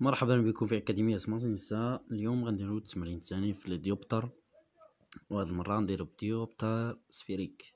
مرحبا بكم في أكاديمية مازنسا. اليوم غنديرو التمرين الثاني في الديوبتر، وهاد المرة نديرو بديوبتر سفيريك.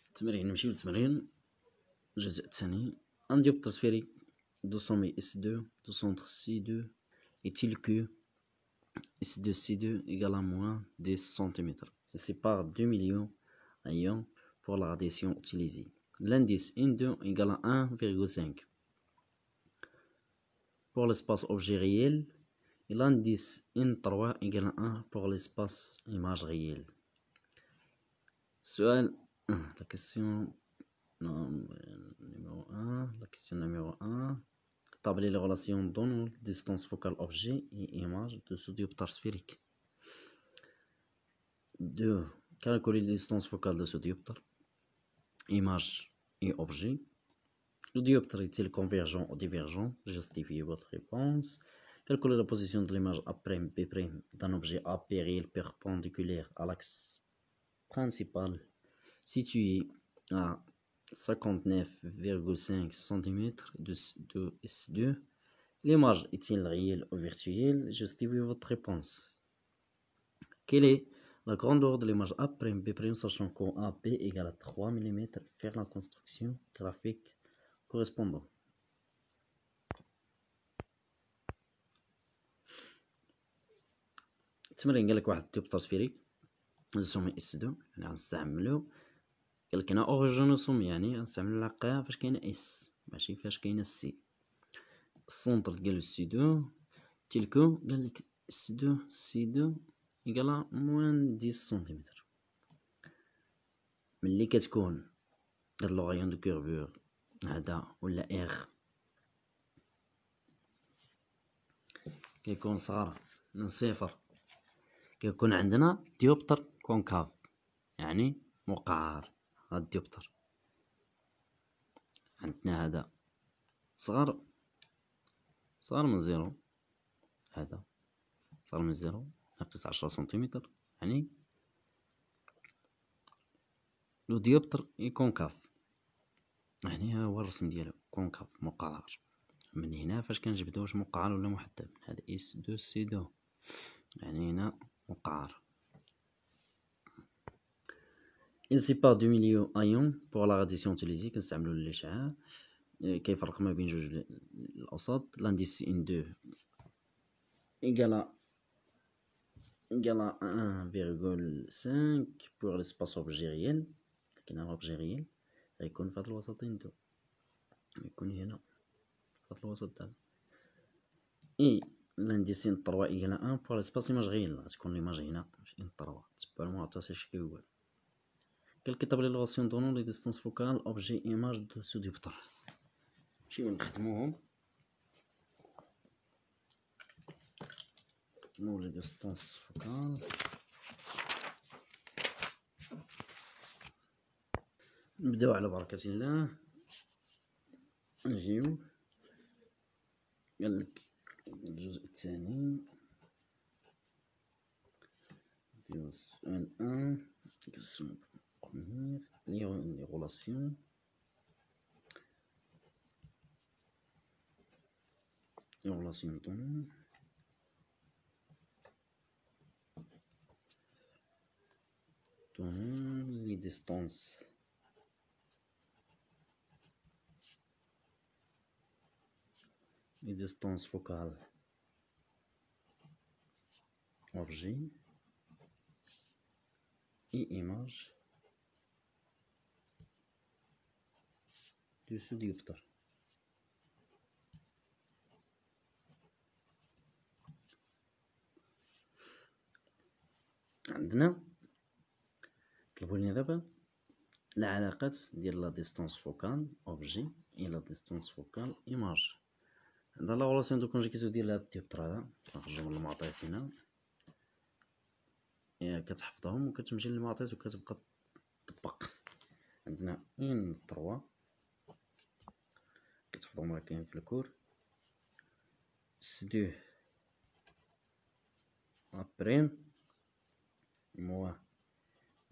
التمرين نمشيو للتمرين الجزء الثاني. ان ديوبتر سفيريك 200 S2 du centre C2 est-il que S2 C2 égale à moins 10 cm. Se sépare 2 millions ions pour la radiation utilisée. L'indice N2 égale à 1,5 pour l'espace objet réel et l'indice N3 égale à 1 pour l'espace image réelle. La question numéro 1. Établir les relations donnant distance focale objet et image de ce dioptre sphérique. 2. Calculer la distance focale de ce dioptre, image et objet. Le dioptre est-il convergent ou divergent? Justifiez votre réponse. Calculer la position de l'image A', B' d'un objet AP réel perpendiculaire à l'axe principal situé à 59,5 cm de S2. L'image est-il réelle ou virtuelle? Justifiez votre réponse. Quelle est la grandeur de l'image A', B', sachant qu'en AP égale à 3 mm? Faire la construction graphique correspondant. التمرين قالك واحد الديوبتر سفيريك نسمي S2، يعني غنستعملو قالك هنا اوريجينوسوم، يعني غنستعملو العقارة فاش كاينة اس ماشي فاش كاينة سي. السونتر ديال C2 تلكو قالك C2 إيكالا موان 10 سنتيمتر. ملي كتكون هاد لوغيون دو كيرفور هدا ولا اغ كيكون صغر من صفر، كيكون عندنا ديوبتر كونكاف يعني مقعر. هاد الديوبتر عندنا هذا صغر من زيرو، هذا صغر من زيرو ناقص 10 سنتيمتر، يعني لو ديوبتر كونكاف، يعني ها هو الرسم ديالو كونكاف مقعر. من هنا فاش كنجبدو واش مقعر ولا محدب، من هذا S2 C2 يعني هنا مقعر. Il sépare 2 millions ions pour la radiation utilisée. كنستعملو الإشعاع كيفرق ما بين جوج الأوساط. l'indice N2 égale à 1,5 pour l'espace objet réel. كاين l'objet réel غيكون في هاد الوسطين دو، غيكون هنا في هاد الوسط هذا. et l'indice N3 égale à 1 pour l'espace image réel. غتكون l'image هنا في N3 تبع المعطى اش كيقول. كالكتاب لي لوغاسيون دونون لي ديستانس فوكال اوبجي ايماج دو سو ديوبتر. نمشيو نخدموهم. نو لي ديستانس فوكال نبداو على بركة الله. نجيو قالك الجزء الثاني نديرو السؤال 1 question première les relations donnant les distances focales objet et image de ce dioptre. عندنا طلبوا لنا دابا العلاقات ديال لا ديستانس فوكال اوبجي اي لا ديستانس فوكال ايماج. عندنا لا ريلاسيون دو كونجيكسيون ديال هاد الديوبتر هذا كنخرجو من المعطيات هنا، كتحفظهم وكتمشي للمعطيات وكتبقى تطبق. عندنا N3 كتحفظهم راه كاين في الكور. S2 A' moins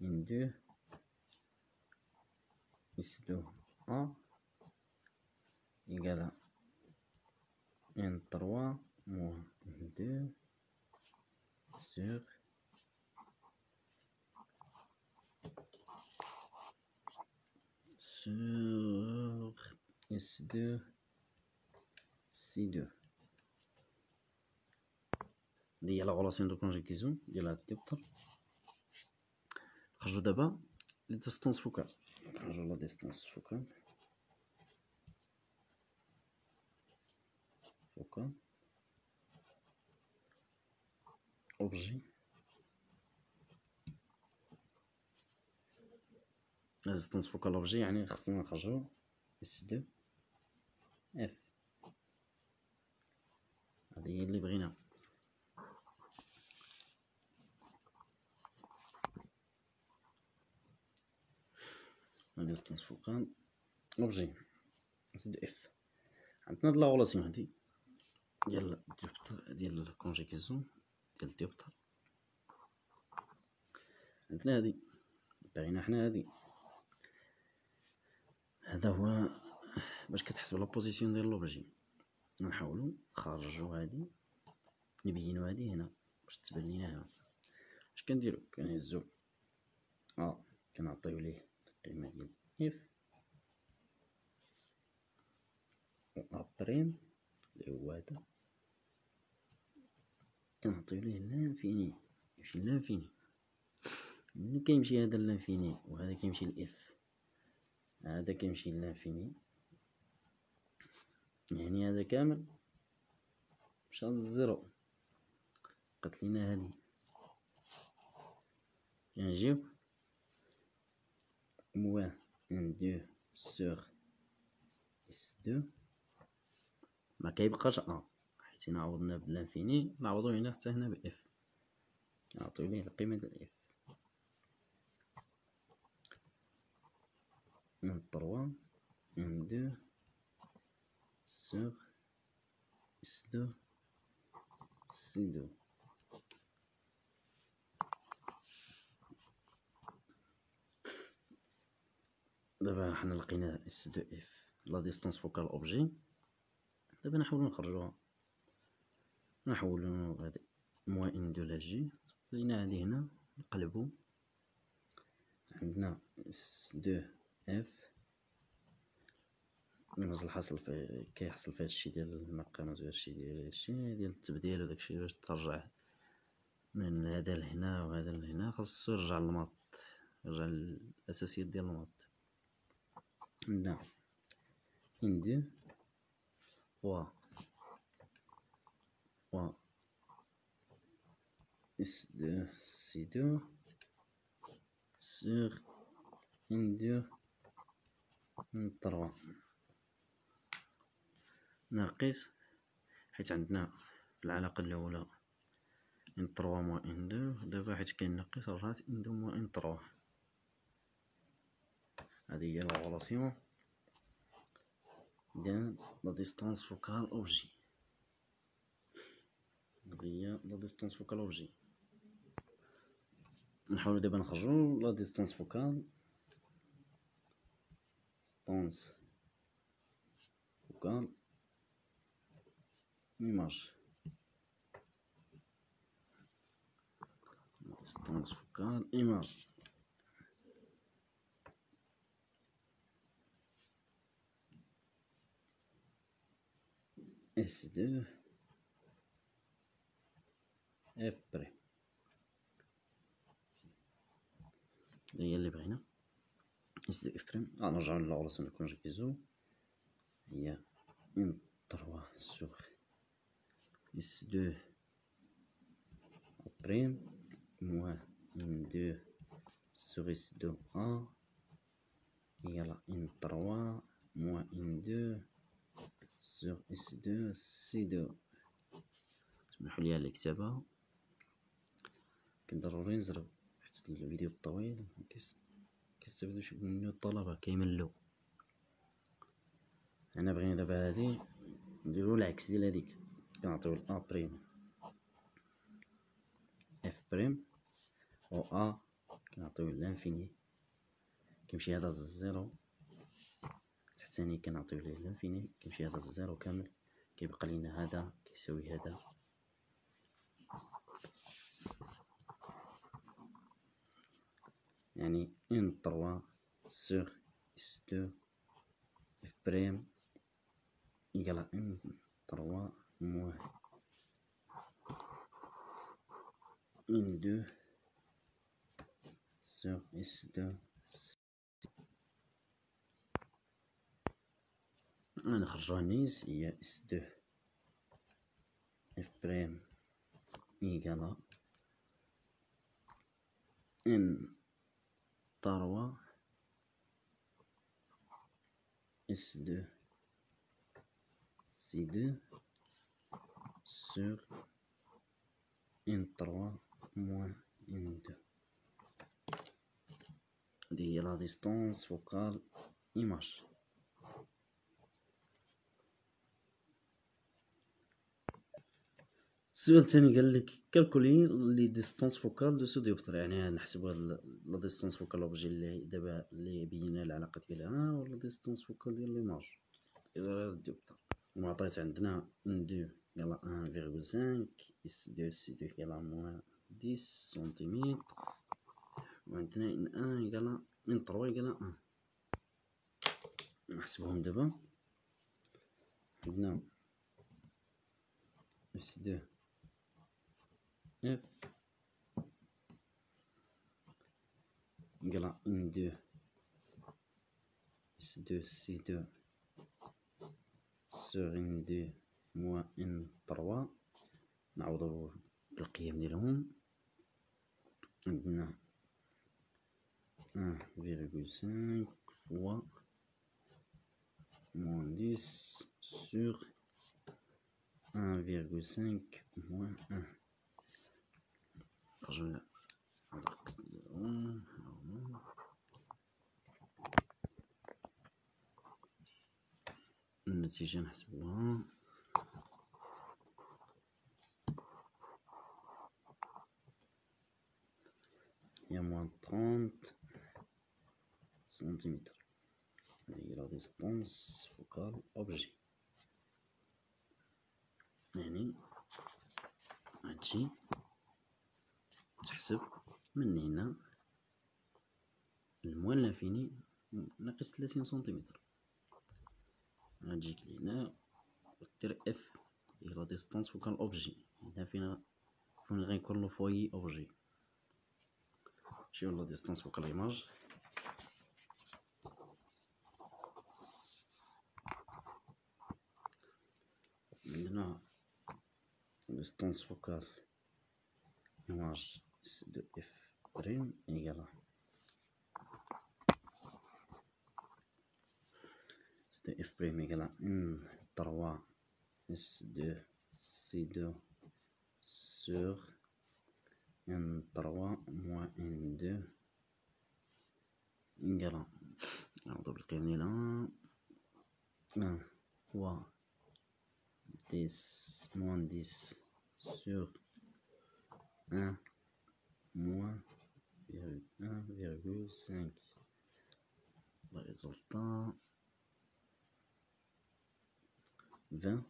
N2 S2 A égale à ان 3 موان ان 2 sur S2 C2. هذه هي لا غولاسيون دو كونجيكيزون ديال هاد الديوبتر. نخرجو دابا لي ديستونس فوكال. نخرجو لا ديستونس فوكال اوبجي. لا ديستونس فوكال اوبجي يعني خصنا نخرجو S2 F. هذه هي اللي بغينا. لا ديستونس فوكال اوبجي S2 F. عندنا هاد لا غولاسيون هادي ديال الديوبتر ديال الكونجيكيزون ديال الديوبتر. عندنا هادي باغينا حنا هادي. هذا هو باش كتحسب لا بوزيسيون ديال لوبجي. نحاولوا نخرجوا هادي نبينوا هادي هنا باش تبان لينا هنا. اش كنديروا؟ كنهزوا كنعطيو ليه القيمه ديال اف و بريم اللي هو هذا، كنعطيو ليه لانفيني يمشي لانفيني. ملي كيمشي هذا لانفيني وهذا كيمشي لاف، هذا كيمشي لانفيني، يعني هذا كامل مشى للزيرو. بقات لينا هادي. كنجيو موان ان دو سور اس دو، ما كيبقاش حيت عوضنا بلانفيني نعوضو هنا حتى هنا باف، كنعطيو ليه القيمه ديال اف من 3 ان دو سور اس دو سي دو. دابا حنا لقينا اس دو اف لا ديستونس فوكال اوبجي. دابا نحاولو نخرجوها، نحولو هادي موان ان دو لا جي، لينا هادي هنا نقلبو. عندنا اس دو اف مازال الحاصل في كيحصل في هادشي ديال المقامات وهادشي ديال هادشي ديال التبديل وداكشي باش ترجع من هذا لهنا وهذا لهنا، خاصو يرجع للماط، يرجع للاساسيات ديال الماط. عندنا ان دو فوا اس دو سي دو سور ان دو ان 3 ناقص، حيت عندنا في العلاقة الأولى ان 3 موان ان دو، دابا حيت كاين ناقص رجعت ان دو موان ان 3. هادي هي لا غولاسيون ديال لا ديستونس فوكال اوبجي. هادي هي لا ديستونس فوكال اوبجي. نحاولو دابا نخرجو لا ديستونس فوكال ايماج. ديستونس فوكال ايماج اس دو اف بري. هي اللي بغينا اس دو اف بريم. نرجعو لا غولاسيون دو كونجيكيزون، هي ان 3 سور اس دو بريم موان ان دو سور اس دو هي لا ان 3 موان ان دو سور اس دو سي دو. اسمحوا لي على الكتابة، كان ضروري نزرب حيت الفيديو الطويل كيستافدوش منو الطلبة، كيملو. انا بغينا دابا هادي نديرو العكس ديال هاديك، كنعطيو ا بريم اف بريم و كنعطيو لانفيني، كيمشي هذا للزيرو، تحتاني كنعطيو ليه لانفيني، كيمشي هذا للزيرو كامل، كيبقى لينا هذا كيساوي هذا، يعني ان 3 sur اس 2 اف بريم يقال ان 3 موان ان 2 sur اس 2. نخرجوها نيز هي اس 2 اف بريم يقال ان 3 اس 2 سي 2 sur ان 3 moins ان 2. هذه هي لا ديستونس فوكال ايماج. السؤال الثاني قال لك كالكولي لي ديستونس فوكال دو سو ديوبتر، يعني نحسبوا لا ديستونس فوكال اوبجي اللي دابا اللي بينا العلاقه ديالها ولا ديستونس فوكال ديال ليماج ديال ديوبتر. وعطيت عندنا ان 2 يلا 1.5 اس 2 سي 2 يلا موان 10 سنتيمتر، وعندنا ان 1 يلا ان 3 يلا 1. نحسبهم دابا. عندنا اس 2 اف يقلا ان 2 اس 2 سي 2 سور ان 2 موان ان 3. نعوضو بالقيم ديالهم. عندنا 1.5 فوا موان 10 سور 1.5 موان 1. خرجنا النتيجة نحسبوها. هي موان 30 سنتيمتر. هذه هي لا ديستونس فوكال اوبجي. يعني هادشي تحسب من هنا الموان لانفيني ناقص 30 سنتيمتر. غتجيك لهنا دير اف هي لا ديستونس فوكال اوبجي. هنا فين غيكون لو فوي اوبجي. شنو لا ديستونس فوكال ايماج. عندنا ديستونس فوكال ايماج اس دو اف بريم ايكال اس دو اف بريم ايكال ان 3 اس دو سي 2 sur ان 3 moins ان 2 يقال نعوضو بالقيم ديالها 1 fois 10 moins 10 sur 1 moins 1,5. Le résultat 20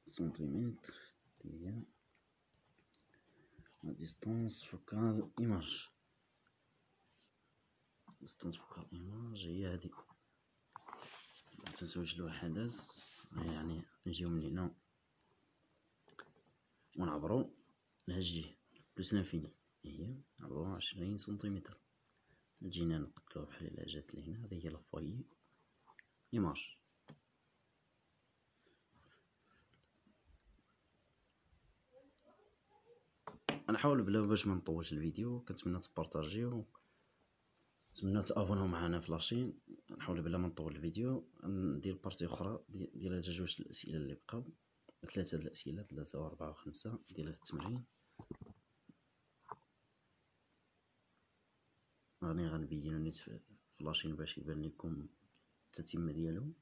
centimètres. هي la distance focale image. distance focale image هي هادي. متنساوش الوحدات، يعني نجيو من هنا ونعبرو لهاد الجهة بلوس لانفيني هي نعبروها 20 سنتيمتر. جينا نقدروها بحال الا جات لهنا. هذه هي لافوي ايماج. نحاول بلا باش ما نطولش الفيديو. كنتمنى تبارطاجيو، نتمنى تابوناو معنا في لاشين. نحاول بلا ما نطول الفيديو ندير بارتي اخرى ديال هاد جوج الاسئله اللي بقاو، 3 الاسئله 3 و4 و5 ديال هاد التمرين. راني غنبينو نيت في لاشين باش يبان لكم التتمه ديالو.